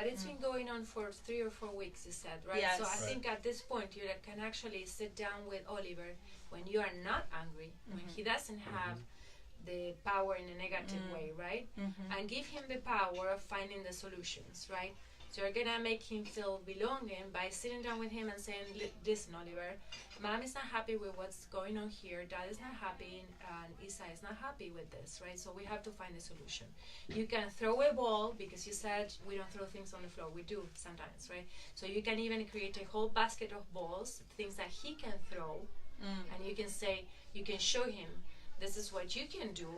But it's been going on for 3 or 4 weeks, you said, right? Yes. So I think at this point you can actually sit down with Oliver when you are not angry, when he doesn't have the power in a negative way, right? And give him the power of finding the solutions, right? So you're gonna make him feel belonging by sitting down with him and saying, listen, Oliver, mom is not happy with what's going on here, dad is not happy, and Isa is not happy with this, right? So we have to find a solution. You can throw a ball, because you said we don't throw things on the floor. We do sometimes, right? So you can even create a whole basket of balls, things that he can throw, and you can say, you can show him, this is what you can do,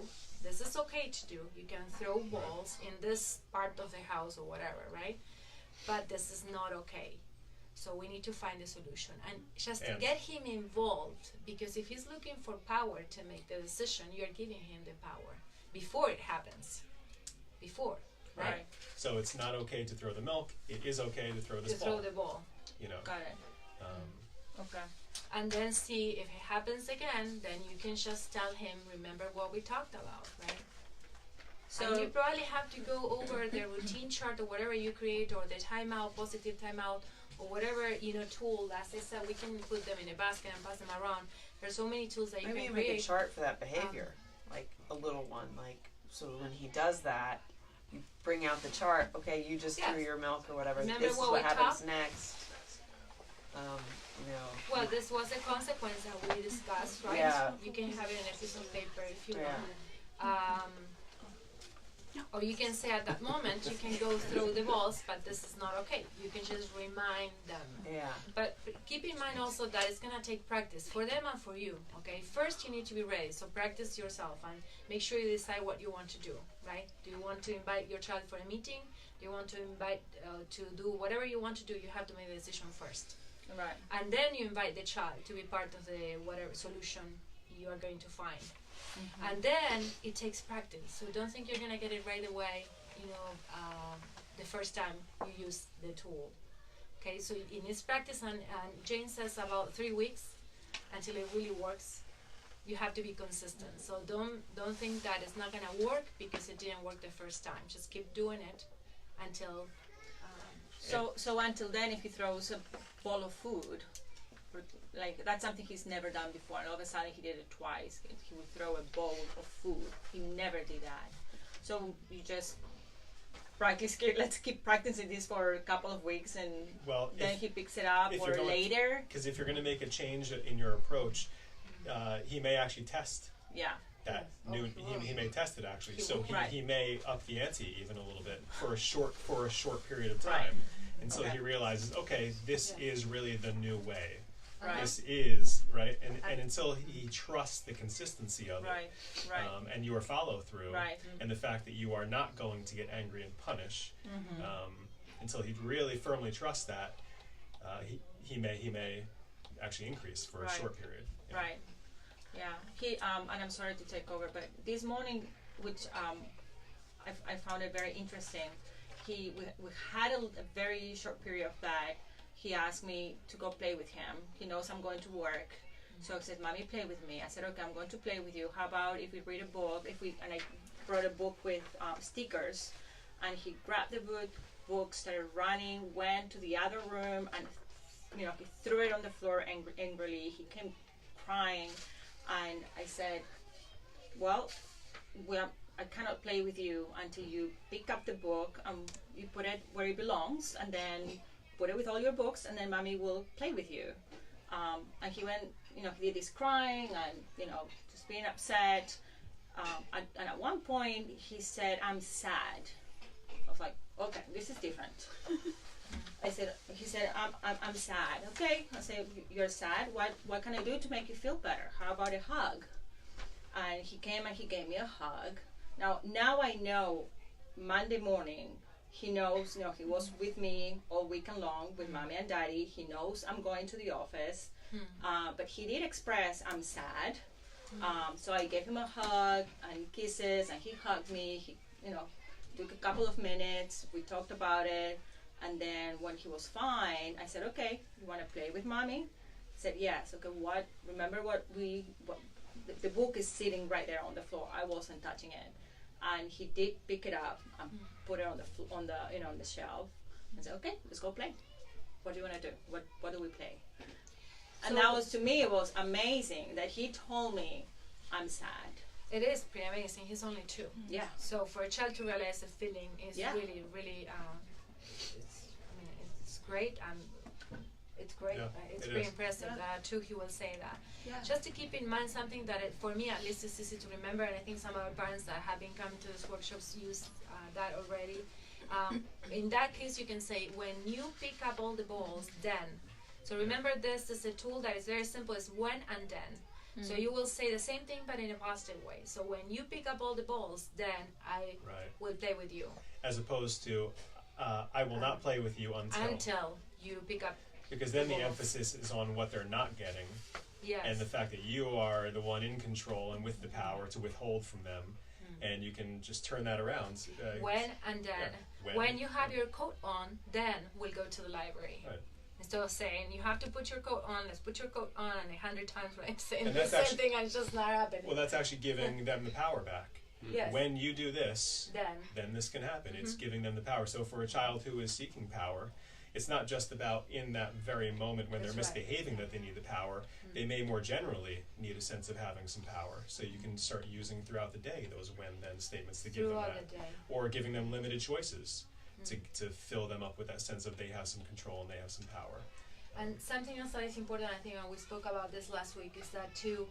this is okay to do. You can throw balls in this part of the house or whatever, right? But this is not okay. So we need to find a solution. And just to get him involved, because if he's looking for power to make the decision, you're giving him the power before it happens. Before, right? So it's not okay to throw the milk. It is okay to throw this ball. To throw the ball. You know. Got it. Okay. And then see if it happens again, then you can just tell him, remember what we talked about, right? So and you probably have to go over the routine chart or whatever you create, or the timeout, positive timeout, or whatever, tool. As I said, we can put them in a basket and pass them around. There's so many tools that you Maybe can make create. a chart for that behavior, like a little one, so when he does that, you bring out the chart. Okay, you just threw your milk or whatever. Remember this is what happens next. Well, this was a consequence that we discussed, right? Yeah. You can have it in a piece of paper if you want. Or you can say at that moment, you can go throw the balls, but this is not okay. You can just remind them. Yeah. But keep in mind also that it's going to take practice for them and for you, okay? First, you need to be ready. So practice yourself and make sure you decide what you want to do, right? Do you want to invite your child for a meeting? Do you want to invite to do whatever you want to do? You have to make the decision first. Right. And then you invite the child to be part of the whatever solution you are going to find. And then it takes practice. So don't think you're going to get it right away, the first time you use the tool. Okay, so it needs practice, and Jane says about 3 weeks until it really works. You have to be consistent. So don't think that it's not going to work because it didn't work the first time. Just keep doing it until... So until then, if he throws a ball of food, like that's something he's never done before, and all of a sudden he did it twice. He would throw a bowl of food. He never did that. So you just practice. Let's keep practicing this for a couple of weeks, and then he picks it up or later. Because if you're going to make a change in your approach, he may actually test. Yeah. That he may test it actually. So he may up the ante even a little bit for a short period of time, until he realizes, okay, this is really the new way. Right. This is right, and until he trusts the consistency of it, and your follow through, and the fact that you are not going to get angry and punish, until he really firmly trusts that, he may actually increase for a short period. Right. Yeah. He and I'm sorry to take over, but this morning, which I found it very interesting. We had a very short period of that. He asked me to go play with him. He knows I'm going to work. So he said, Mommy, play with me. I said, okay, I'm going to play with you. How about if we read a book? And I brought a book with stickers. And he grabbed the book, started running, went to the other room, and he threw it on the floor angrily. He came crying. And I said, well, I cannot play with you until you pick up the book and you put it where it belongs, and then put it with all your books, and then Mommy will play with you. And he went, he did this crying and, just being upset. And at one point he said, I'm sad. I was like, okay, this is different. He said, I'm sad. Okay. I said, you're sad? What can I do to make you feel better? How about a hug? And he came and he gave me a hug. Now I know Monday morning, he knows, he was with me all weekend long with Mommy and Daddy. He knows I'm going to the office. But he did express, I'm sad. So I gave him a hug and kisses, and he hugged me. He, took a couple of minutes. We talked about it. And then when he was fine, I said, okay, you want to play with Mommy? He said, yes. Okay, remember the book is sitting right there on the floor. I wasn't touching it. And he did pick it up and put it on the shelf. and say, okay, let's go play. What do you want to do? What do we play? And So that was, to me, it was amazing that he told me, I'm sad. It is pretty amazing. He's only 2. Yeah. So for a child to realize a feeling is Yeah. really, really, it's great. It's great. Yeah, It's it pretty is. impressive. Yeah. Too, he will say that. Yeah. Just to keep in mind something that, for me at least, is easy to remember, and I think some of our parents that have been coming to these workshops use that already. In that case, you can say, when you pick up all the balls, then. So remember, this is a tool that is very simple. It's when and then. So you will say the same thing, but in a positive way. So when you pick up all the balls, then I will play with you. As opposed to, I will not play with you until You pick up. Because then the balls. emphasis is on what they're not getting, Yes. and the fact that you are the one in control and with the power to withhold from them, and you can just turn that around. When and then. Yeah, When you have your coat on, then we'll go to the library. Right. Instead of saying, you have to put your coat on, let's put your coat on, and 100 times when I'm saying And the that's same actually- thing, and it's just not happening. Well, that's actually giving them the power back. Yes. When you do this, Then. this can happen. It's giving them the power. So for a child who is seeking power, it's not just about in that very moment when That's they're right. misbehaving that they need the power. They may more generally need a sense of having some power. So you can start using throughout the day those when-then statements to give them Throughout that. the day. Or giving them limited choices to fill them up with that sense of they have some control and they have some power. And something else that is important, I think, and we spoke about this last week, is that to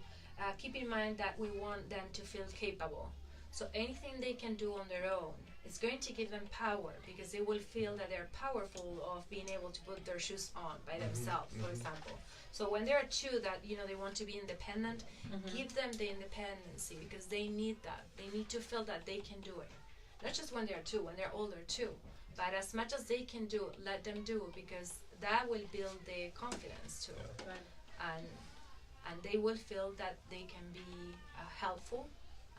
keep in mind that we want them to feel capable. So anything they can do on their own, it's going to give them power, because they will feel that they're powerful of being able to put their shoes on by themselves, for example. So when there are 2 that, they want to be independent, give them the independency, because they need that. They need to feel that they can do it. Not just when they're 2, when they're older too. But as much as they can do, let them do, because that will build their confidence too. Yeah. Right. And they will feel that they can be helpful,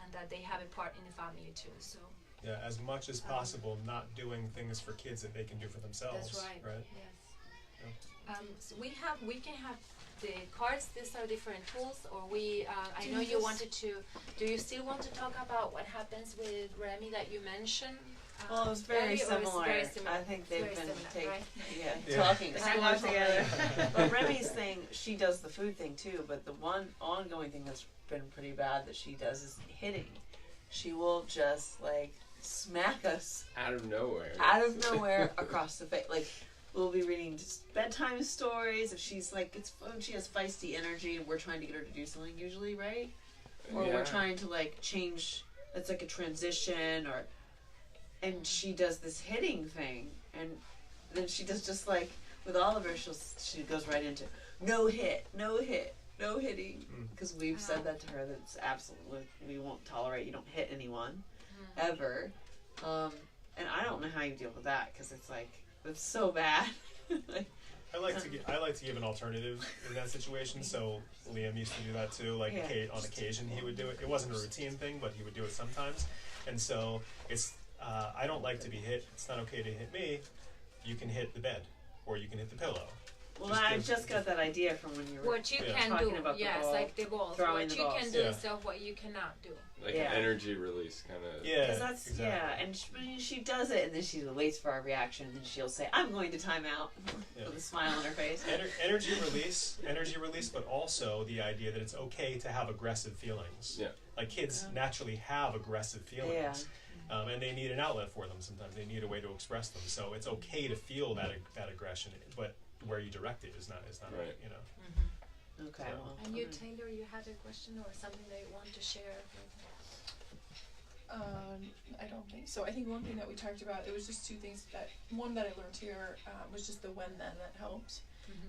and that they have a part in the family too. So Yeah, as much as possible, not doing things for kids that they can do for themselves. that's right. Right? Yes. So we can have the cards. These are different tools. Or I know you wanted to. Do you still want to talk about what happens with Remy that you mentioned? Well, it was very earlier, or similar. very similar? I think It's they've very been similar, right? Yeah. talking They so hang much out together. But Remy's thing, she does the food thing too, but the one ongoing thing that's been pretty bad that she does is hitting. She will just smack us Out of nowhere. across the face. Like, we'll be reading just bedtime stories. If she's she has feisty energy and we're trying to get her to do something usually, right? Or we're trying to change, it's like a transition, and she does this hitting thing, and then she does just with Oliver, she goes right into no hitting, because we've said that to her, that it's absolutely, we won't tolerate, you don't hit anyone ever, and I don't know how you deal with that, because it's so bad. I like to give an alternative in that situation. So Liam used to do that too. On occasion he would do it. It wasn't a routine thing, but he would do it sometimes. And so it's I don't like to be hit. It's not okay to hit me. You can hit the bed, or you can hit the pillow. Well, I just got that idea from when you were What you can talking do, about the yes, ball, like the balls. throwing What the you balls. can do Yeah. instead of what you cannot do. Like an energy release kind of. Yeah, Because that's exactly. and she does it, and then she waits for our reaction, and then she'll say, "I'm going to time out," Yeah. with a smile on her face. Energy release, but also the idea that it's okay to have aggressive feelings. Yeah. Like kids naturally have aggressive feelings, and they need an outlet for them. Sometimes they need a way to express them. So it's okay to feel that aggression, but where you direct it is not Right. Okay. So- Well, And you, Taylor, you had a question or something that you want to share? I don't think so. I think one thing that we talked about, it was just 2 things one that I learned here was just the when then that helped.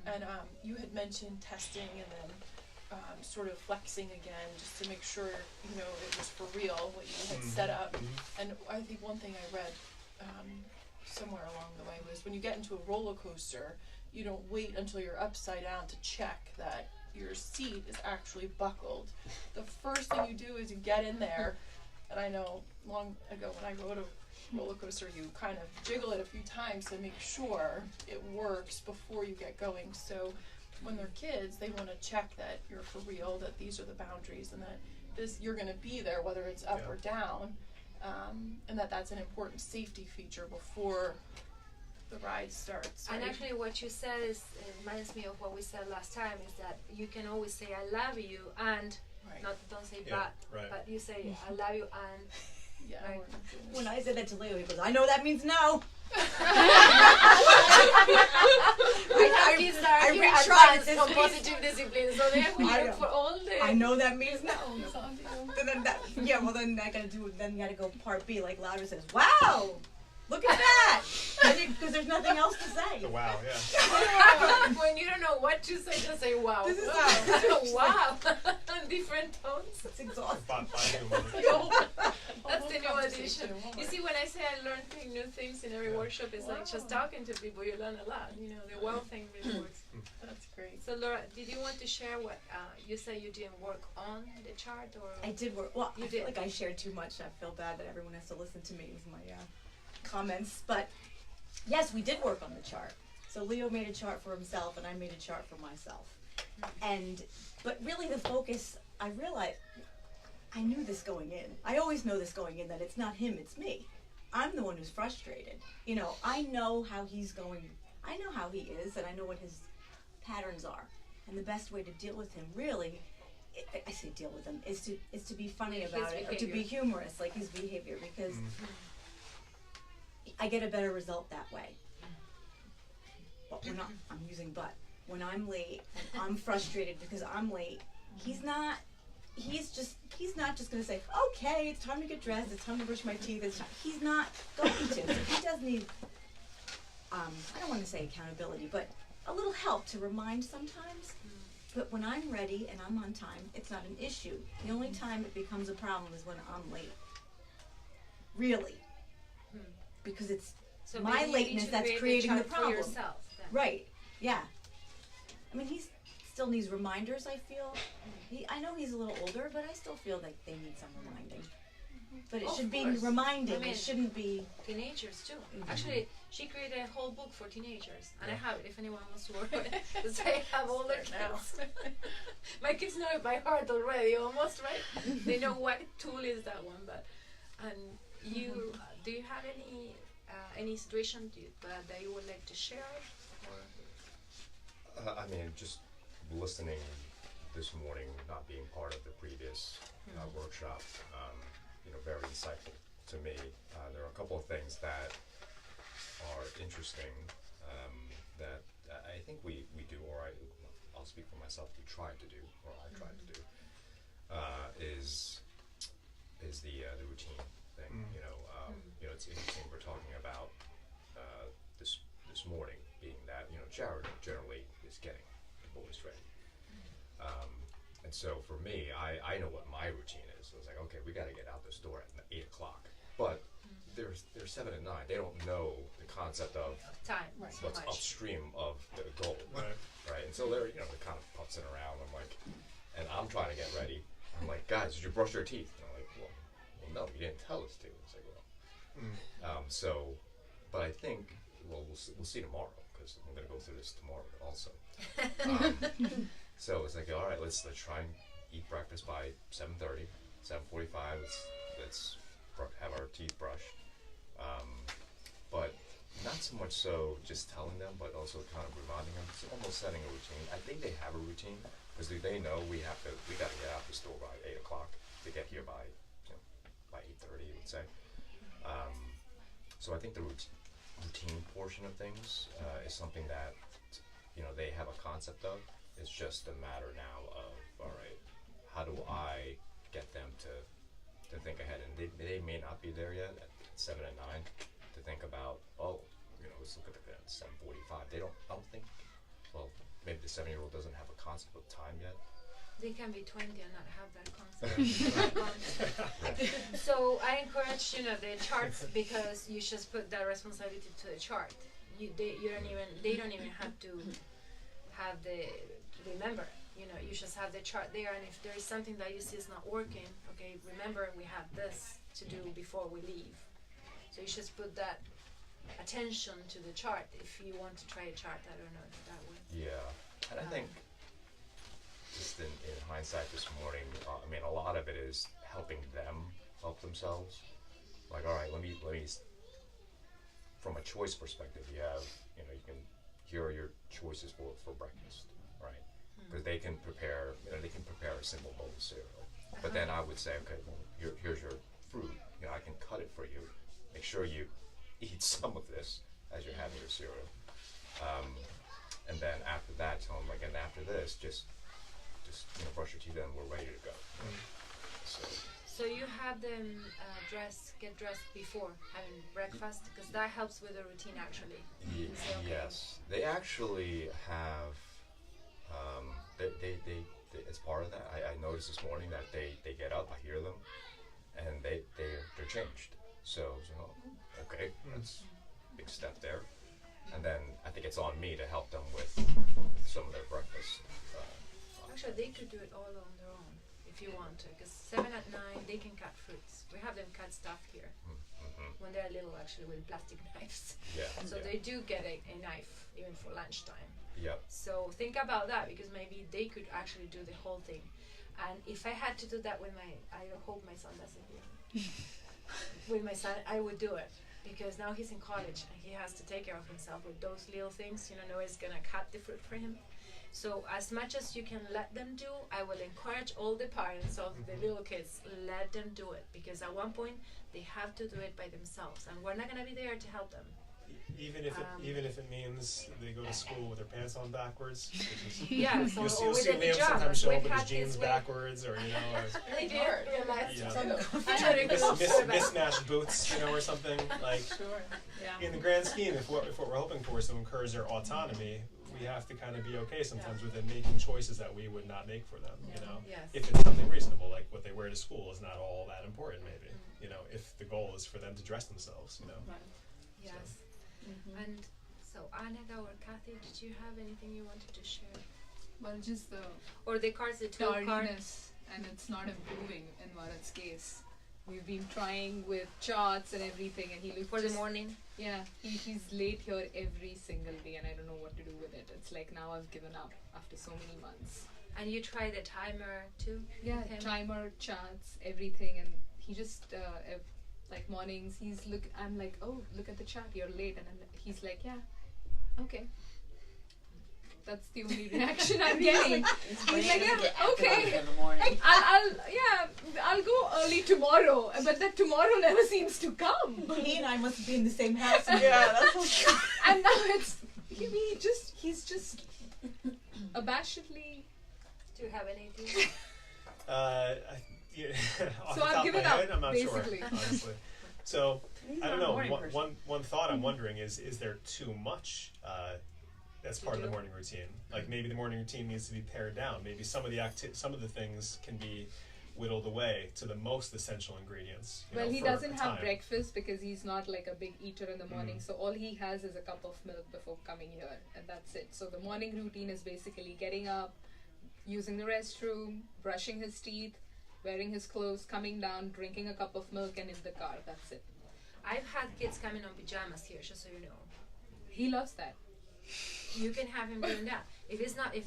And you had mentioned testing and then sort of flexing again just to make sure, it was for real what you had set up. And I think one thing I read somewhere along the way was when you get into a roller coaster, you don't wait until you're upside down to check that your seat is actually buckled. The first thing you do is you get in there, and I know long ago when I rode a roller coaster, you kind of jiggle it a few times to make sure it works before you get going. So when they're kids, they want to check that you're for real, that these are the boundaries, and that you're going to be there whether it's up or down, and that's an important safety feature before the ride starts. And right? actually, what you said is reminds me of what we said last time. Is that you can always say "I love you" and Right. don't say Yeah, "but," right. but you say "I love you" and Yeah. Right. When I said that to Leo, he goes, I know that means no. we have kids that I are here retried advanced this on week. positive discipline, so they're I waiting know. for all the. I know that means no. It's on you. And then that, yeah, well then I gotta do, then you gotta go part B, like Louder says, wow, look at that. Because there's nothing else to say. Wow, yeah. When you don't know what to say, just say "wow." This is how. Wow. Different tones. It's exhausting. That's the new addition. You see, when I say I learn new things in every workshop, it's like just talking to people, you learn a lot. You know, the wow thing really works. That's great. So, Laura, did you want to share what you say you didn't work on the chart? Or I did work, well, You I feel did. like I shared too much. I feel bad that everyone has to listen to me with my comments. But yes, we did work on the chart. So Leo made a chart for himself and I made a chart for myself. But really the focus, I realized, I knew this going in. I always know this going in, that it's not him, it's me. I'm the one who's frustrated. You know, I know how he's going, I know how he is, and I know what his patterns are. And the best way to deal with him, really, I say deal with him, is to be funny His about it, or to be behavior. humorous, like his behavior, because I get a better result that way. But when I'm using but. When I'm late and I'm frustrated because I'm late, he's not just gonna say, okay, it's time to get dressed, it's time to brush my teeth, he's not going to. So he does need, I don't want to say accountability, but a little help to remind sometimes. But when I'm ready and I'm on time, it's not an issue. The only time it becomes a problem is when I'm late. Really. Because it's so my maybe you need lateness to that's create creating the chart for problem. yourself, then. Right, yeah. I mean, he still needs reminders, I feel. I know he's a little older, but I still feel like they need some reminding. But it Of should be course. reminding, I mean, it shouldn't be... Teenagers too. Actually, she created a whole book for teenagers, and I have it if anyone wants to work with it. Because I have older kids. My kids know it by heart already, almost, right? They know what tool is that one. But you do you have any situation that you would like to share? Or? I mean, just listening this morning, not being part of the previous workshop, very insightful to me. There are a couple of things that are interesting that I think we do, or I'll speak for myself, we try to do, or I try to do, is the routine thing. It's interesting we're talking about this morning being that Jared generally is getting the boys ready. And so for me, I know what my routine is. So it's like, okay, we got to get out this door at 8 o'clock. But they're 7 and 9. They don't know the concept of Time. Right. So what's much. upstream of the goal. Right. And so they're kind of putzing around. I'm like, and I'm trying to get ready. I'm like, guys, did you brush your teeth? And I'm like, well, no, you didn't tell us to. It's like, well, but I think, we'll see tomorrow, because I'm going to go through this tomorrow also. So it's like, all right, let's try and eat breakfast by 7:30, 7:45. Let's have our teeth brushed. But not so much so just telling them, but also kind of reminding them. It's almost setting a routine. I think they have a routine because they know we got to get out the store by 8 o'clock to get here by 8:30, let's say. So I think the routine portion of things is something that they have a concept of. It's just a matter now of, all right, how do I get them to think ahead? And they may not be there yet at 7 and 9 to think about, let's look at the 7:45. I don't think, well, maybe the 7-year-old doesn't have a concept of time yet. They can be 20 and not have that concept. So I encourage the charts, because you just put that responsibility to the chart. They don't even have to have the remember. You just have the chart there, and if there is something that you see is not working, okay, remember we have this to do before we leave. So you just put that attention to the chart. If you want to try a chart, I don't know if that would. Yeah, and I think just in hindsight this morning, a lot of it is helping them help themselves. Like, all right, let me from a choice perspective, you have, you know, you can, here are your choices for breakfast, right? Because they can prepare, you know, they can prepare a simple bowl of cereal. But then I would say, okay, well, here's your fruit. You know, I can cut it for you. Make sure you eat some of this as you're having your cereal. And then after that, tell them, like, and after this, just you know, brush your teeth and we're ready to go. So you have them get dressed before having breakfast, because that helps with the routine actually. Yes, they actually have. They it's part of that. I noticed this morning that they get up. I hear them, and they're changed. So you know, okay, that's a big step there. And then I think it's on me to help them with some of their breakfast. Actually, they could do it all on their own if you want to, because 7 at 9 they can cut fruits. We have them cut stuff here when they're little, actually, with plastic knives. Yeah. So they do get a knife even for lunchtime. Yep. So think about that, because maybe they could actually do the whole thing. And if I had to do that with I hope my son doesn't hear me. With my son, I would do it. Because now he's in college and he has to take care of himself with those little things. You know, nobody's gonna cut the fruit for him. So as much as you can let them do, I will encourage all the parents of the little kids, let them do it. Because at one point, they have to do it by themselves. And we're not gonna be there to help them. Even if it means they go to school with their pants on backwards. Yeah, You'll so see with the Liam sometimes pajamas, show up we've with his had jeans kids with backwards, or you know, they didn't realize mismatched boots, you know, or something like. Sure. Yeah. In the grand scheme, if what we're hoping for is to encourage their autonomy, we have to kind of be okay sometimes with them making choices that we would not make for them. You know, Yes. if it's something reasonable, like what they wear to school is not all that important. Maybe you know, if the goal is for them to dress themselves, you know. Right. Yes. And so Anna or Kathy, did you have anything you wanted to share? Well, just the Or the cards, the 12 cards? tardiness, and it's not improving in Bharat's case. We've been trying with charts and everything, and he looks For the morning? Yeah, he's late here every single day, and I don't know what to do with it. It's like now I've given up after so many months. And you try the timer too? Yeah, with him? timer, charts, everything, and he just like mornings. I'm like, oh, look at the chart. You're late, and he's like, yeah, okay. That's the only reaction I'm getting. He's like, yeah, okay. In the morning. I'll go early tomorrow, but that tomorrow never seems to come. He and I must be in the same house. Yeah, that's And now he's just abashedly. Do you have anything? Off So the I've top given of my up, head, I'm not basically. sure, honestly. So He's I not don't a know. morning person. One thought I'm wondering is there too much that's part of the do? morning routine? Like maybe the morning routine needs to be pared down. Maybe some of the things can be whittled away to the most essential ingredients. Well, he for doesn't a have time. breakfast because he's not like a big eater in the morning. So all he has is a cup of milk before coming here, and that's it. So the morning routine is basically getting up, using the restroom, brushing his teeth, wearing his clothes, coming down, drinking a cup of milk, and in the car. That's it. I've had kids coming on pajamas here, just so you know. He loves that. You can have him doing that. If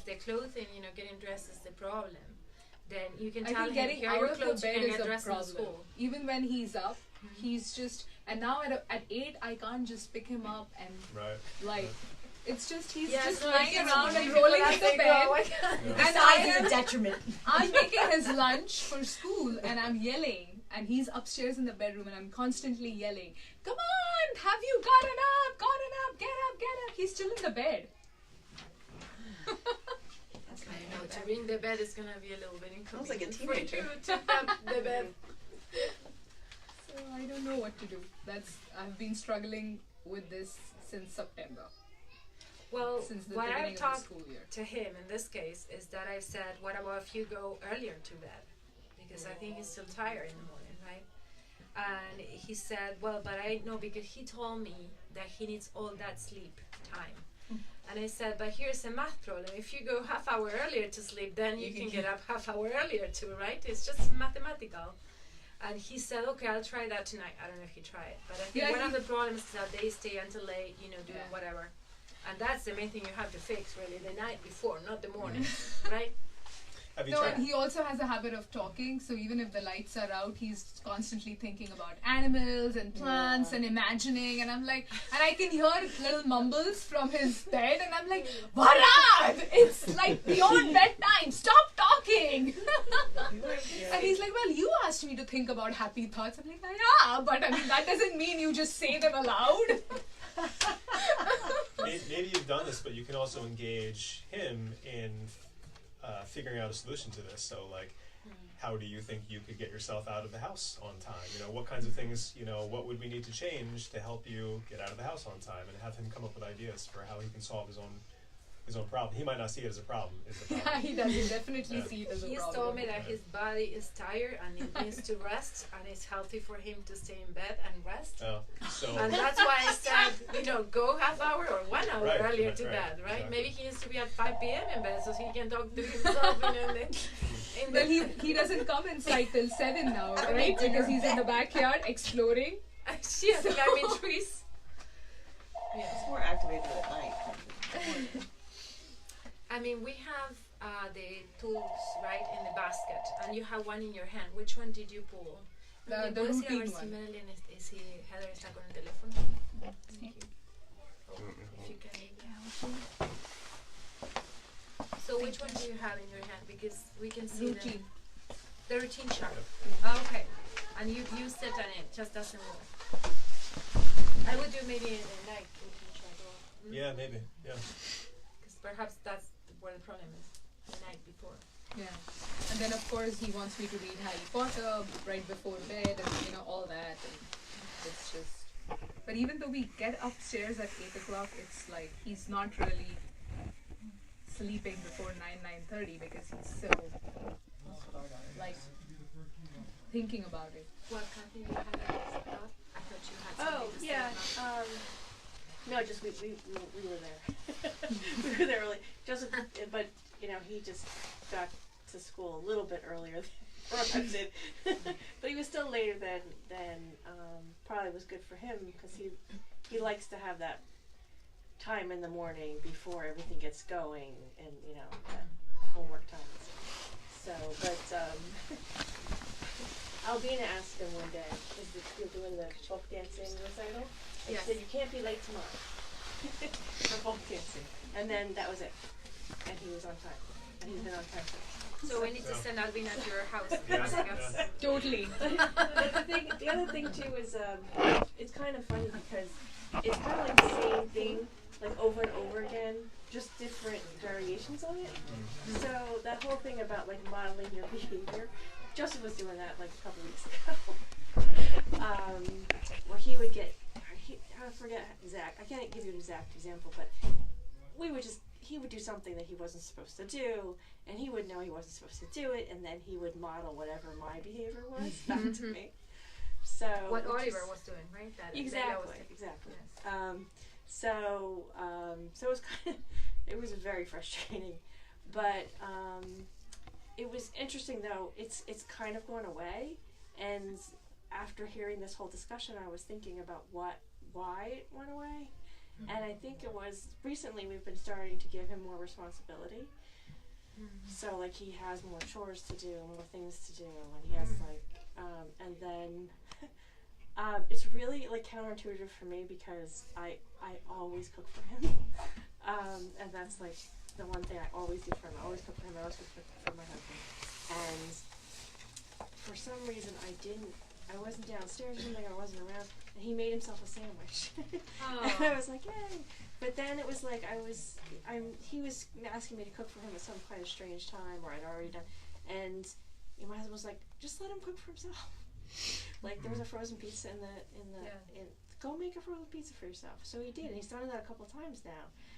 the clothing, getting dressed is the problem, then you can I tell think him, getting here are out your of the clothes, you bed can is get a dressed in problem. school. Even when he's up, he's just, and now at 8 I can't just pick him up and Right. it's just he's Yeah, just so lying it's around really and rolling in people the as they bed. go. And Size is a detriment. I'm making his lunch for school and I'm yelling, and he's upstairs in the bedroom and I'm constantly yelling, come on, have you gotten up, get up. He's still in the bed. I know, to ring the bed is gonna be a little bit inconvenient. Sounds like a for you teenager. to tip up the bed. So I don't know what to do. I've been struggling with this since September, Well, since the what beginning I've of the talked school year. to him in this case is that I've said, what about if you go earlier to bed? Because I think he's still tired in the morning, right? And he said, well, but I know, because he told me that he needs all that sleep time. And I said, but here's a math problem. If you go half hour earlier to sleep, then you can get up half hour earlier too, right? It's just mathematical. And he said, okay, I'll try that tonight. I don't know if he tried it. But I think one of the problems is that they stay until late, doing whatever. And that's the main thing you have to fix, really, the night before, not the morning, right? Have you No, tried? and he also has a habit of talking, so even if the lights are out, he's constantly thinking about animals and plants and imagining, and I'm like, and I can hear little mumbles from his bed, and I'm like, Varad! It's like beyond bedtime, stop talking! And he's like, well, you asked me to think about happy thoughts. I'm like, yeah, but I mean, that doesn't mean you just say them aloud. Maybe you've done this, but you can also engage him in figuring out a solution to this. So, like, how do you think you could get yourself out of the house on time? You know, what kinds of things, you know, what would we need to change to help you get out of the house on time, and have him come up with ideas for how he can solve his own problem. He might not see it as a problem. Yeah, he doesn't definitely see it as a He's problem. told me that his body is tired and it needs to rest, and it's healthy for him to stay in bed and rest. Oh, so And that's why I said, you know, go half hour or 1 hour Right, earlier right, to right, bed, right? exactly. Maybe he needs to be at 5 p.m. in bed so he can talk to himself in Well, he doesn't come inside till 7 now, right? Because he's in the backyard exploring. She has to climb in trees. It's more activated at night. I mean, we have the tools, right, in the basket, and you have one in your hand. Which one did you pull? The ¿Puedes ir a ver routine si one. Marilyn si Heather está con el teléfono? Thank you. Oh, if you can. So which one do you have in your hand? Because we can see Routine. the routine chart. Oh, okay. And you've used it and it just doesn't work. I would do maybe a night routine chart. Or, yeah, maybe, yeah. because perhaps that's where the problem is. The night before. Yeah. And then, of course, he wants me to read Harry Potter right before bed and, you know, all that. And it's just... But even though we get upstairs at 8 o'clock, it's like he's not really sleeping before 9:30 because he's so, like, thinking about it. What Kathy, you had a thought? I thought you had something Oh, to say yeah. about No, just we were there. We were there early. Joseph, but you know, he just got to school a little bit earlier than I did. But he was still later than probably was good for him because he likes to have that time in the morning before everything gets going, and you know, that homework time. So, but Albina asked him one day, because you're doing the folk dancing recital, and Yes. she said, you can't be late tomorrow for folk dancing. And then that was it. And he was on time. And he's been on time since. So we need to send Albina to your house. Yeah, I guess. yeah. Totally. But the other thing too is it's kind of funny because it's kind of like the same thing, like over and over again, just different variations on it. So that whole thing about like modeling your behavior, Joseph was doing that like a couple weeks ago. Where he would get, I forget exact, I can't give you an exact example, but he would do something that he wasn't supposed to do, and he would know he wasn't supposed to do it, and then he would model whatever my behavior was back to me. So What which Oliver is- was doing, right? That Bella was Exactly, doing. exactly. Yes. So it was kind of, it was very frustrating, but it was interesting though. It's kind of gone away, and after hearing this whole discussion, I was thinking about why it went away, and I think it was recently we've been starting to give him more responsibility. So like he has more chores to do, more things to do, and he has like, and then. It's really like counterintuitive for me because I always cook for him, and that's like the one thing I always do for him. I always cook for him. I always cook for my husband. And for some reason I wasn't downstairs or something. I wasn't around, and he made himself a sandwich. And I was like, yay! But then it was like he was asking me to cook for him at some kind of strange time, or I'd already done, and my husband was like, just let him cook for himself. Like there was a frozen pizza go make a frozen pizza for yourself. So he did, and he's done that a couple of times now.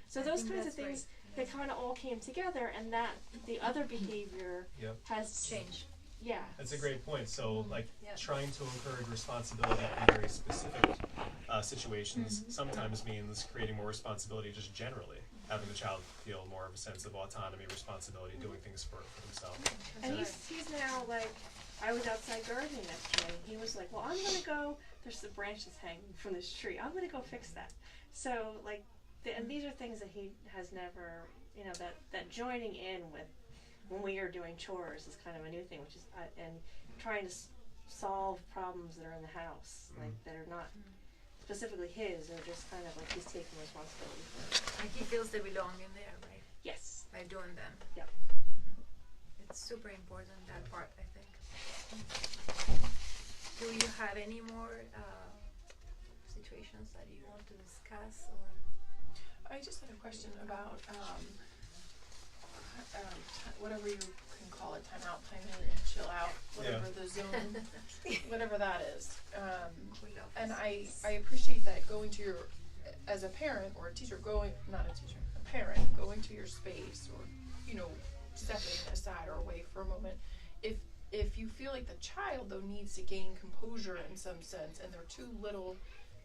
So those kinds of things that kind of all came together, and that the other behavior has Change. Yeah. That's a great point. So, like, Yeah. trying to encourage responsibility in very specific situations sometimes means creating more responsibility just generally, having the child feel more of a sense of autonomy, responsibility, doing things for themselves. And he's now like, I was outside gardening yesterday, and he was like, well, I'm going to go, there's the branches hanging from this tree, I'm going to go fix that. So, like, and these are things that he has never, you know, that joining in with when we are doing chores is kind of a new thing, which is and trying to solve problems that are in the house, like that are not specifically his, or just kind of like he's taking responsibility for it. And he feels they belong in there, right? Yes. By doing them. Yep. It's super important, that part, I think. Do you have any more situations that you want to discuss, or? I just had a question about whatever you can call it, time out, time in, chill out, whatever the zone, whatever that is. And I appreciate that going to your, as a parent or a teacher, not a teacher, a parent, going to your space, or, you know, stepping aside or away for a moment. If you feel like the child, though, needs to gain composure in some sense, and they're too little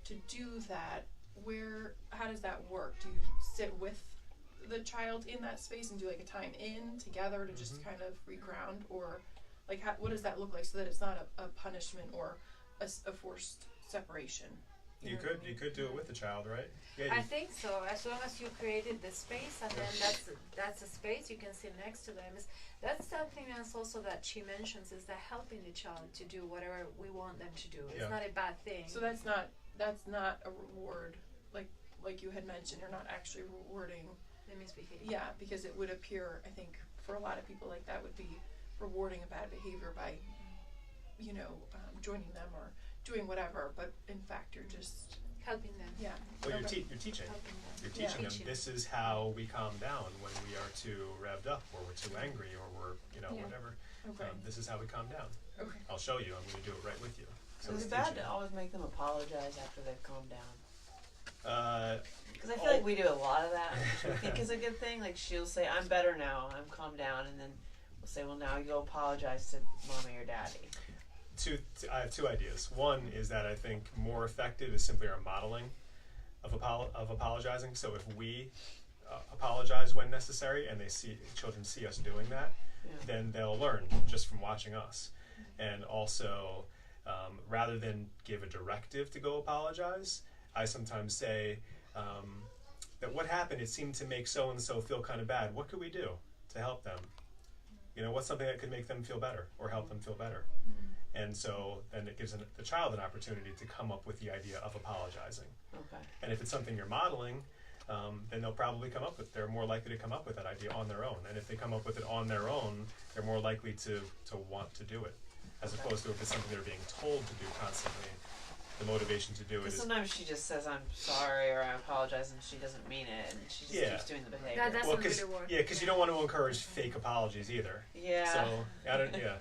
to do that, how does that work? Do you sit with the child in that space and do like a time in together to just kind of reground, or like what does that look like, so that it's not a punishment or a forced separation? You could do it with the child, right? Yeah. I think so. As long as you created the space, and then that's a space you can sit next to them. That's something else also that she mentions, is that helping the child to do whatever we want them to do. It's not a bad thing. So that's not a reward, like you had mentioned. You're not actually rewarding the misbehavior. Yeah, because it would appear, I think, for a lot of people, like that would be rewarding a bad behavior by, you know, joining them or doing whatever. But in fact, you're just helping them. Yeah. Well, you're teaching. You're teaching them. This is how we calm down when we are too revved up, or we're too angry, or we're, whatever. Okay. This is how we calm down. Okay. I'll show you. I'm going to do it right with you. So is it bad to always make them apologize after they've calmed down? Because I feel like we do a lot of that, which we think is a good thing. Like, she'll say, "I'm better now. I'm calmed down," and then we'll say, "Well, now you go apologize to mommy or daddy." I have two ideas. One is that I think more effective is simply our modeling of apologizing. So if we apologize when necessary, and children see us doing that, then they'll learn just from watching us. And also, rather than give a directive to go apologize, I sometimes say that what happened, it seemed to make so-and-so feel kind of bad. What could we do to help them? What's something that could make them feel better or help them feel better? And so then it gives the child an opportunity to come up with the idea of apologizing. Okay. And if it's something you're modeling, then they're more likely to come up with that idea on their own. And if they come up with it on their own, they're more likely to want to do it. As opposed to if it's something they're being told to do constantly, the motivation to do it is... Sometimes she just says, "I'm sorry," or "I apologize," and she doesn't mean it, and she just keeps doing the behavior. That doesn't really work. Yeah, because you don't want to encourage fake apologies either. Yeah. So,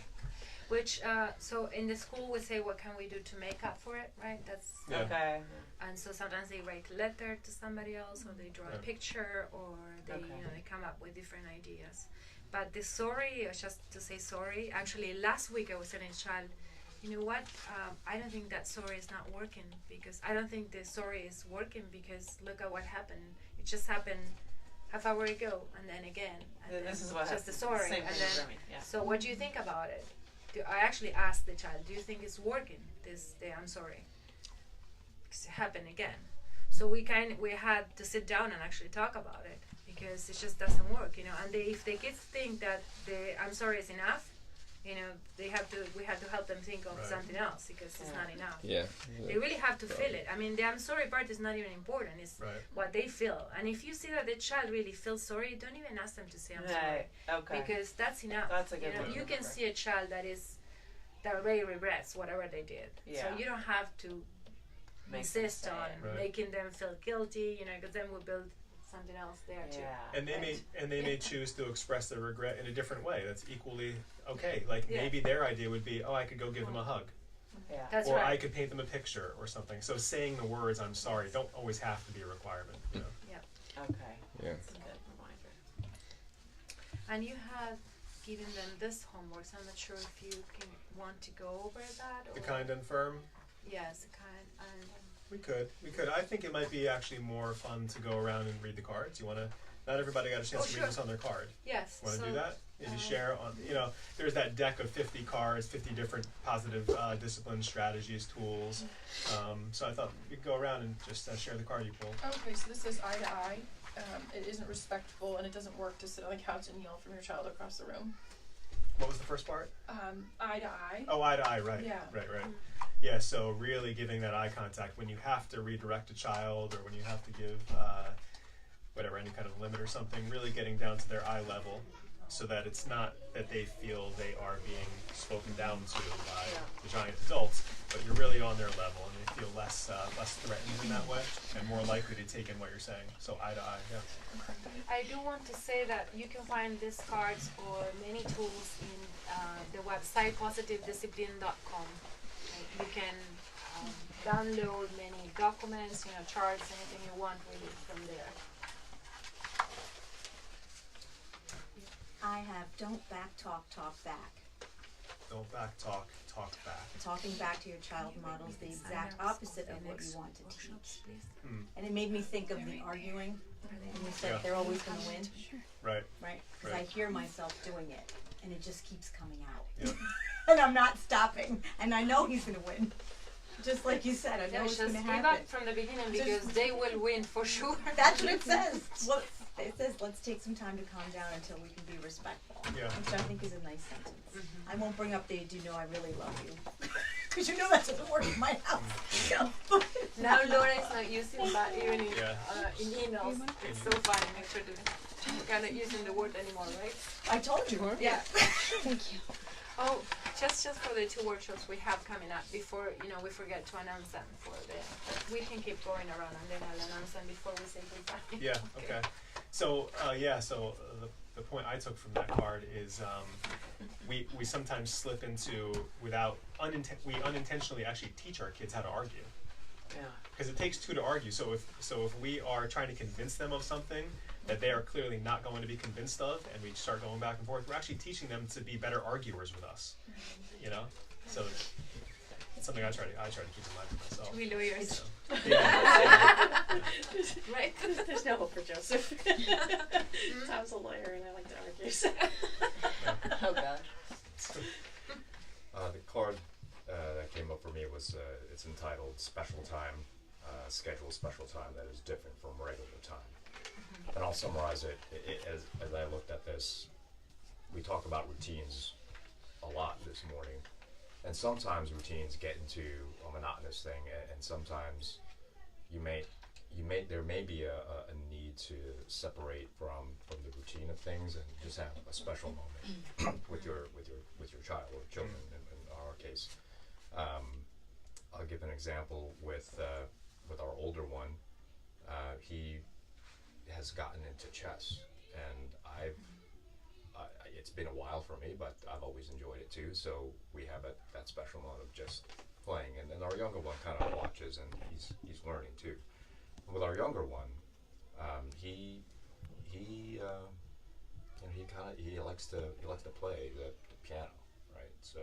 Which, so in the school we say, what can we do to make up for it, right? That's okay. And so sometimes they write a letter to somebody else, or they draw a picture, or they, they come up with different ideas. But the sorry, just to say sorry, actually last week I was telling a child, you know what, I don't think that sorry is not working, because I don't think the sorry is working, because look at what happened. It just happened half hour ago, and then again, and this then is what just the sorry. Same and thing then, for me. Yeah. so what do you think about it? I actually asked the child, do you think it's working, this I'm sorry? Because it happened again. So we had to sit down and actually talk about it, because it just doesn't work, and if the kids think that the I'm sorry is enough, we have to help them think of something else, because it's not enough. Yeah. They really have to feel it. I mean, the I'm sorry part is not even important. It's what they feel. And if you see that the child really feels sorry, don't even ask them to say I'm sorry. Okay. Because that's enough. That's a good one. You can see a child that really regrets whatever they did. Yeah. So you don't have to insist on making them feel guilty, because then we'll build something else there too. And they may choose to express their regret in a different way. That's equally okay. Like maybe their idea would be, I could go give them a hug. Yeah. That's or right. I could paint them a picture or something. So saying the words "I'm sorry" don't always have to be a requirement. Yeah. Okay. Yeah. That's a good reminder. And you have given them this homework, so I'm not sure if you want to go over that. Or The kind and firm. Yes, the kind and. We could. I think it might be actually more fun to go around and read the cards. You want to? Not everybody got a chance to read this on their card. Yes. Want to do that? Maybe share on. There's that deck of 50 cards, 50 different positive discipline strategies, tools. So I thought we could go around and just share the card you pulled. Okay, so this is eye to eye. it isn't respectful and it doesn't work to sit on the couch and yell from your child across the room. What was the first part? Eye to eye. Oh, eye to eye, right. Yeah. Right. Yeah, so really giving that eye contact when you have to redirect a child or when you have to give whatever, any kind of limit or something, really getting down to their eye level so that it's not that they feel they are being spoken down to by the giant adults, but you're really on their level and they feel less threatened in that way and more likely to take in what you're saying. So eye to eye, yeah. I do want to say that you can find these cards or many tools in the website positivediscipline.com. You can download many documents, charts, anything you want really from there. I have don't back talk, talk back. Don't back talk, talk back. Talking back to your child models the exact opposite of what you want to teach. And it made me think of the arguing. And you said they're always going to win. Right. Right? Because I hear myself doing it, and it just keeps coming out. Yep. And I'm not stopping. And I know he's going to win. Just like you said, I know it's going to happen. Give up from the beginning because they will win for sure. That's what it says. Well, it says, let's take some time to calm down until we can be respectful. Yeah. Which I think is a nice sentence. I won't bring up the, do you know I really love you? Because you know that doesn't work in my house. Now Laura is not using that even in emails. It's so funny. Make sure to you're not using the word anymore, right? I told you. Yeah. Thank you. Oh, just for the 2 workshops we have coming up before, we forget to announce them we can keep going around and then I'll announce them before we say goodbye. Yeah, okay. So, the point I took from that card is we sometimes slip into, we unintentionally actually teach our kids how to argue. Yeah. Because it takes 2 to argue. So if we are trying to convince them of something that they are clearly not going to be convinced of, and we start going back and forth, we're actually teaching them to be better arguers with us. So it's something I try to keep in mind for myself. We lawyers. So, yeah. Right? There's no hope for Joseph. Tom's a lawyer and I like to argue. So. Oh God. The card that came up for me was it's entitled Special Time, Schedule Special Time that is different from regular time. And I'll summarize it. As I looked at this, we talk about routines a lot this morning. And sometimes routines get into a monotonous thing, and sometimes there may be a need to separate from the routine of things and just have a special moment with your child or children in our case. I'll give an example with our older one. He has gotten into chess, and it's been a while for me, but I've always enjoyed it too. So we have that special moment of just playing, and then our younger one kind of watches, and he's learning too. With our younger one, he likes to play the piano, right? So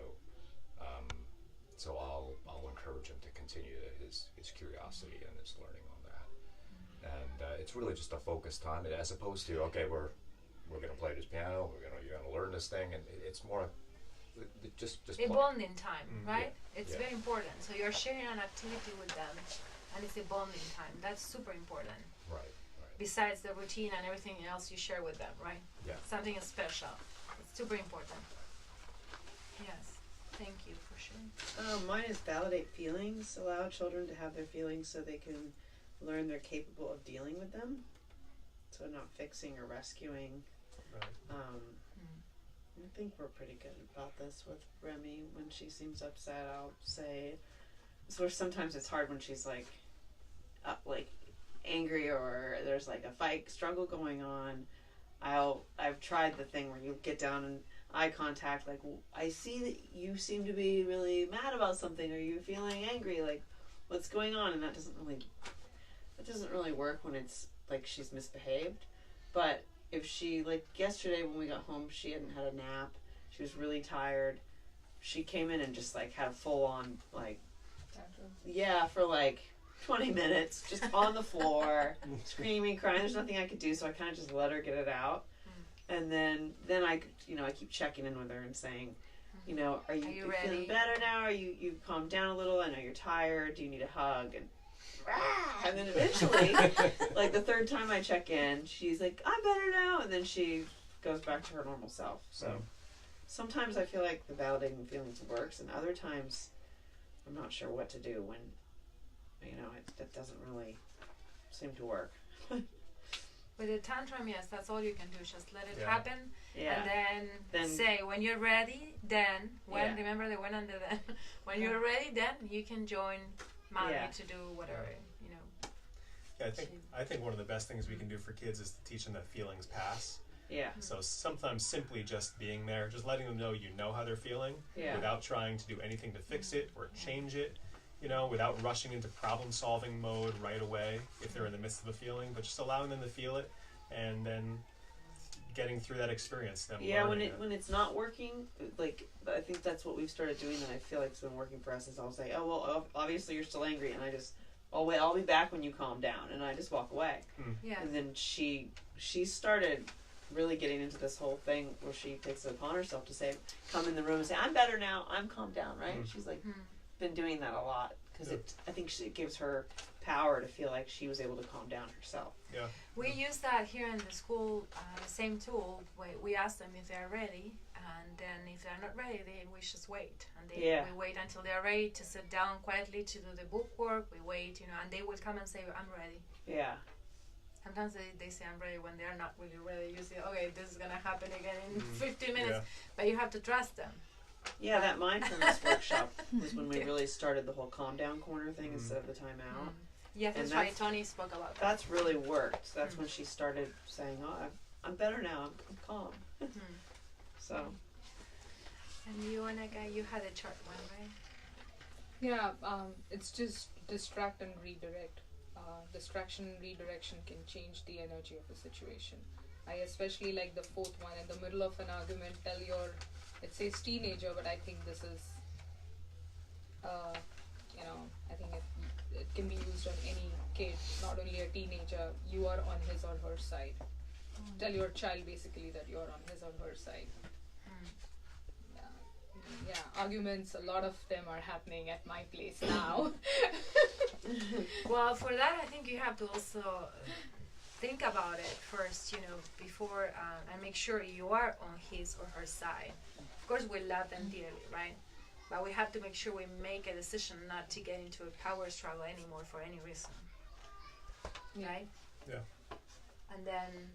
I'll encourage him to continue his curiosity and his learning on that. And it's really just a focused time, as opposed to, okay, we're going to play this piano, you're going to learn this thing, and it's more just a bonding time, right? Yeah. It's very important. So you're sharing an activity with them, and it's a bonding time. That's super important. Right. Besides the routine and everything else you share with them, right? Yeah. Something is special. It's super important. Yes. Thank you for sharing. Mine is validate feelings. Allow children to have their feelings so they can learn they're capable of dealing with them. So not fixing or rescuing. Right. I think we're pretty good about this with Remy. When she seems upset, I'll say, so sometimes it's hard when she's like angry or there's like a fight, struggle going on. I've tried the thing where you get down and eye contact, like, I see that you seem to be really mad about something, or you're feeling angry, like, what's going on? And that doesn't really work when it's like she's misbehaved. But if she, like yesterday when we got home, she hadn't had a nap, she was really tired, she came in and just like had a full on like for like 20 minutes just on the floor screaming, crying. There's nothing I could do, so I kind of just let her get it out. And then I keep checking in with her and saying, are you feeling better now? Are you calmed down a little? I know you're tired. Do you need a hug? And "Ah," and then eventually, like the third time I check in, she's like, I'm better now, and then she goes back to her normal self. So sometimes I feel like the validating feelings works, and other times I'm not sure what to do when, it doesn't really seem to work. With a tantrum, yes, that's all you can do. Just let it happen, Yeah. and then say, when you're ready, then, remember the when and the then. When you're ready, then you can join mommy to do whatever, Yeah, I think one of the best things we can do for kids is to teach them that feelings pass. Yeah. So sometimes simply just being there, just letting them know you know how they're feeling, without trying to do anything to fix it or change it, without rushing into problem-solving mode right away if they're in the midst of a feeling, but just allowing them to feel it and then getting through that experience. Them when it's not working, like I think that's what we've started doing, and I feel like it's been working for us. Is I'll say, oh well, obviously you're still angry, and I just, oh wait, I'll be back when you calm down, and I just walk away. And then she started really getting into this whole thing where she takes it upon herself to say, come in the room and say, I'm better now, I'm calmed down, right? She's like been doing that a lot because I think it gives her power to feel like she was able to calm down herself. Yeah. We use that here in the school, the same tool. We ask them if they're ready, and then if they're not ready, we just wait. And we wait until they're ready to sit down quietly to do the book work. We wait, and they will come and say, I'm ready. Yeah. Sometimes they say I'm ready when they're not really ready. You say, okay, this is going to happen again in 15 minutes, but you have to trust them. Yeah, that mindfulness workshop was when we really started the whole calm down corner thing instead of the time out. Yeah, that's right. Tony spoke about that. That's really worked. That's when she started saying, oh, I'm better now. I'm calm. So. And you, Annika, you had a chart one, right? Yeah, it's just distract and redirect. Distraction and redirection can change the energy of a situation. I especially like the fourth one. In the middle of an argument, tell your, it says teenager, but I think this is, I think it can be used on any kid, not only a teenager. You are on his or her side. Tell your child basically that you're on his or her side. Yeah, arguments, a lot of them are happening at my place now. Well, for that, I think you have to also think about it first, before, and make sure you are on his or her side. Of course, we love them dearly, right? But we have to make sure we make a decision not to get into a power struggle anymore for any reason. Right? Yeah. And then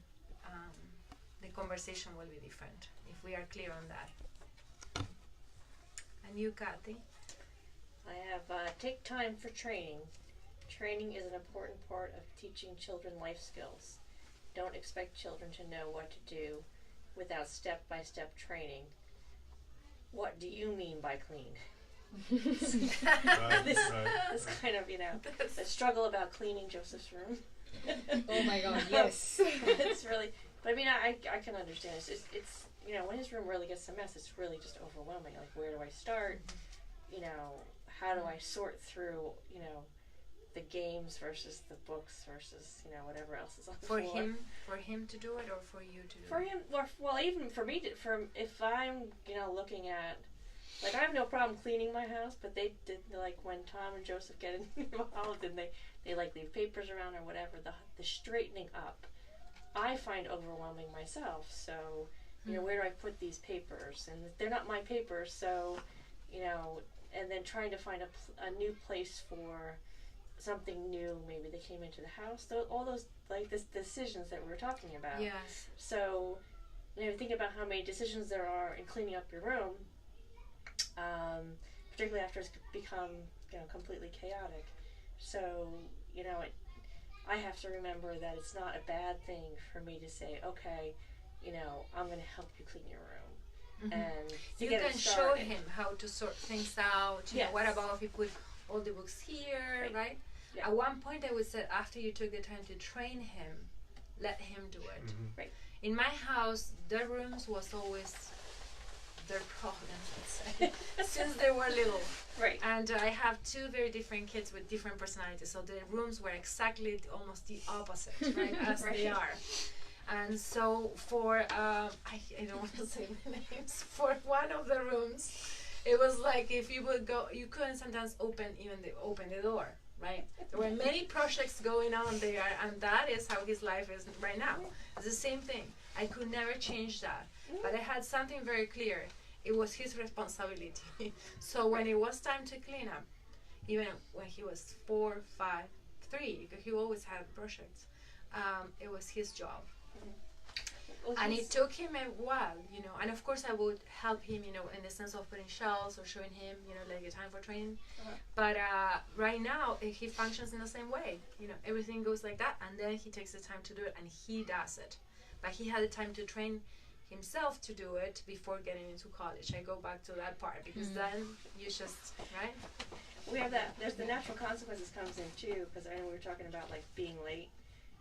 the conversation will be different if we are clear on that. And you, Kathy? I have take time for training. Training is an important part of teaching children life skills. Don't expect children to know what to do without step-by-step training. What do you mean by clean? This kind of, the struggle about cleaning Joseph's room. Oh my God, yes. It's really, but I mean, I can understand. It's when his room really gets a mess, it's really just overwhelming. Like, where do I start? How do I sort through, the games versus the books versus, whatever else is on the floor. For him to do it, or for you to do it? For him, well, even for me, if I'm, looking at, like, I have no problem cleaning my house, but they did, like, when Tom and Joseph get involved and they like leave papers around or whatever, the straightening up, I find overwhelming myself. So, where do I put these papers? And they're not my papers, so, and then trying to find a new place for something new. Maybe they came into the house. All those, like, the decisions that we were talking about. Yes. So, think about how many decisions there are in cleaning up your room, particularly after it's become, completely chaotic. So, I have to remember that it's not a bad thing for me to say, okay, I'm going to help you clean your room. And you can show him how to sort things out. Yes. What about if you put all the books here, right? Yeah. At one point, I would say, after you took the time to train him, let him do it. Right. In my house, their rooms was always their problem, let's say, since they were little. Right. And I have two very different kids with different personalities, so the rooms were exactly almost the opposite, right, as they are. And so for, I don't want to say the names, for one of the rooms, it was like if you would go, you couldn't sometimes open the door. right? There were many projects going on there, and that is how his life is right now. It's the same thing. I could never change that, but I had something very clear. It was his responsibility. So when it was time to clean up, even when he was 4, 5, 3, because he always had projects, it was his job. And it took him a while, you know, and of course I would help him, you know, in the sense of putting shelves or showing him, you know, like a time for training. But right now, he functions in the same way, you know, everything goes like that, and then he takes the time to do it, and he does it. But he had the time to train himself to do it before getting into college. I go back to that part, because then you just, right? We have that, there's the natural consequences comes in too, because I know we were talking about like being late,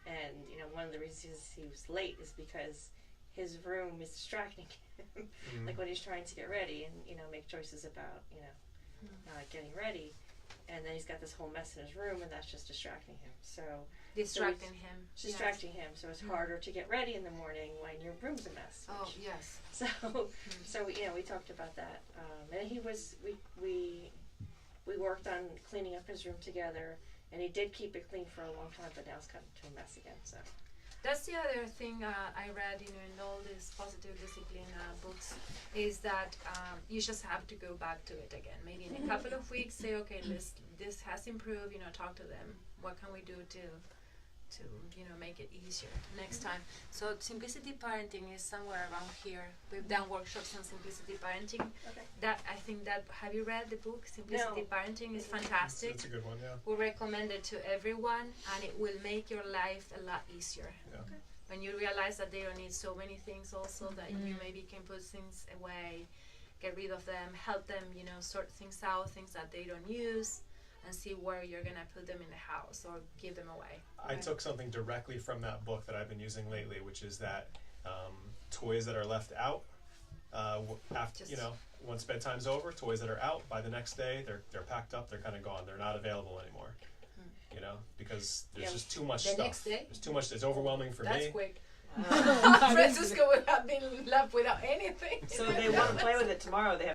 and you know, one of the reasons he was late is because his room is distracting him, like when he's trying to get ready and, you know, make choices about, you know, getting ready, and then he's got this whole mess in his room, and that's just distracting him. So distracting him. So it's harder to get ready in the morning when your room's a mess. Oh yes. So you know, we talked about that, and he was we worked on cleaning up his room together, and he did keep it clean for a long time, but now it's gotten to a mess again. So that's the other thing I read, you know, in all these positive discipline books, is that you just have to go back to it again. Maybe in a couple of weeks, say, okay, this has improved. You know, talk to them. What can we do to you know, make it easier next time? So simplicity parenting is somewhere around here. We've done workshops on simplicity parenting. Okay. That I think that, have you read the book Simplicity Parenting? Is fantastic. It's a good one, yeah. We recommend it to everyone, and it will make your life a lot easier. Yeah. Okay. When you realize that they don't need so many things, also that you maybe can put things away, get rid of them, help them, you know, sort things out, things that they don't use, and see where you're gonna put them in the house or give them away. I took something directly from that book that I've been using lately, which is that toys that are left out after, you know, once bedtime's over, toys that are out by the next day, they're packed up, they're kind of gone, they're not available anymore. You know, because there's just too much stuff. Next day? There's too much. It's overwhelming for That's me. quick. Francisco would have been left without anything. So they want to play with it tomorrow. They have